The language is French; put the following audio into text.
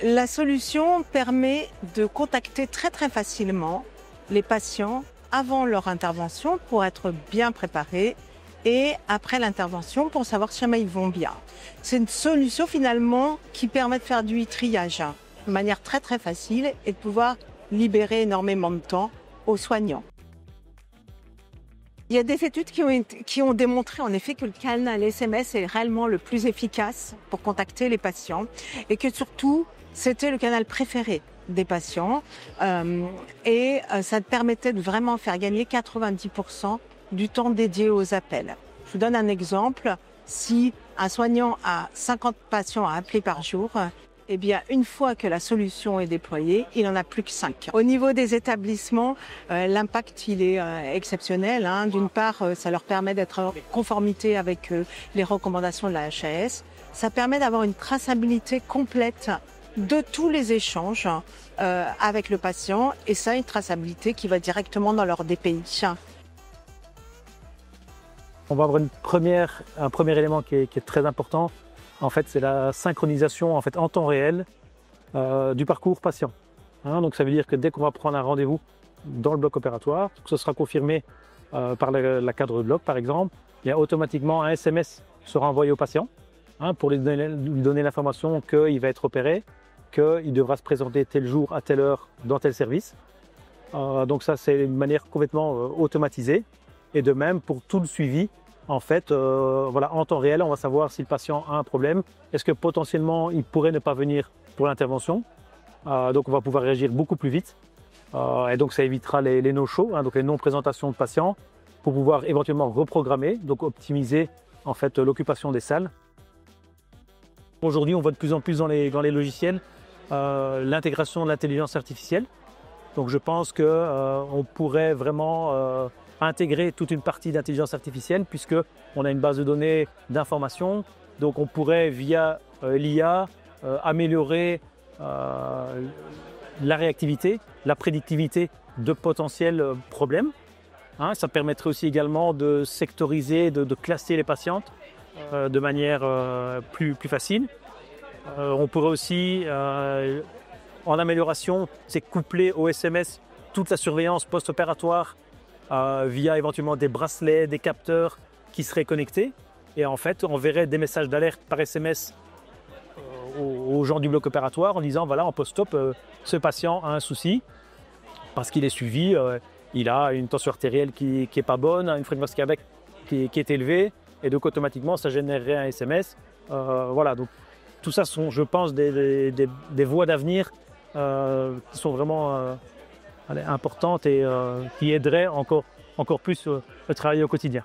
La solution permet de contacter très facilement les patients avant leur intervention pour être bien préparés et après l'intervention pour savoir si jamais ils vont bien. C'est une solution finalement qui permet de faire du triage de manière très facile et de pouvoir libérer énormément de temps aux soignants. Il y a des études qui ont démontré en effet que le canal SMS est réellement le plus efficace pour contacter les patients et que surtout c'était le canal préféré des patients et ça permettait de vraiment faire gagner 90% du temps dédié aux appels. Je vous donne un exemple. Si un soignant a 50 patients à appeler par jour, eh bien, une fois que la solution est déployée, il n'en a plus que 5. Au niveau des établissements, l'impact il est exceptionnel. D'une part, ça leur permet d'être en conformité avec les recommandations de la HAS. Ça permet d'avoir une traçabilité complète de tous les échanges avec le patient et ça, une traçabilité qui va directement dans leur DPI. On va avoir un premier élément qui est très important. En fait, c'est la synchronisation en temps réel du parcours patient. Donc ça veut dire que dès qu'on va prendre un rendez-vous dans le bloc opératoire, que ce sera confirmé par la cadre de bloc par exemple, il y a automatiquement un SMS qui sera envoyé au patient pour lui donner l'information qu'il va être opéré, qu'il devra se présenter tel jour à telle heure dans tel service. Donc ça, c'est une manière complètement automatisée. Et de même pour tout le suivi, en temps réel, on va savoir si le patient a un problème. Est-ce que potentiellement il pourrait ne pas venir pour l'intervention. Donc on va pouvoir réagir beaucoup plus vite. Et donc ça évitera les no-shows, donc les non-présentations de patients, pour pouvoir éventuellement reprogrammer, donc optimiser l'occupation des salles. Aujourd'hui, on voit de plus en plus dans les logiciels l'intégration de l'intelligence artificielle. Donc je pense qu'on pourrait vraiment intégrer toute une partie d'intelligence artificielle puisqu'on a une base de données d'informations. Donc on pourrait, via l'IA, améliorer la réactivité, la prédictivité de potentiels problèmes. Ça permettrait aussi également de sectoriser, de classer les patientes de manière plus facile. On pourrait aussi, en amélioration, c'est coupler au SMS toute la surveillance post-opératoire via éventuellement des bracelets, des capteurs qui seraient connectés. Et en fait, on verrait des messages d'alerte par SMS aux gens du bloc opératoire en disant voilà, en post-op, ce patient a un souci parce qu'il est suivi, il a une tension artérielle qui n'est pas bonne, une fréquence cardiaque qui est élevée, et donc automatiquement ça générerait un SMS. Voilà, donc tout ça sont, je pense, des voies d'avenir qui sont vraiment importantes et qui aideraient encore plus le travail au quotidien.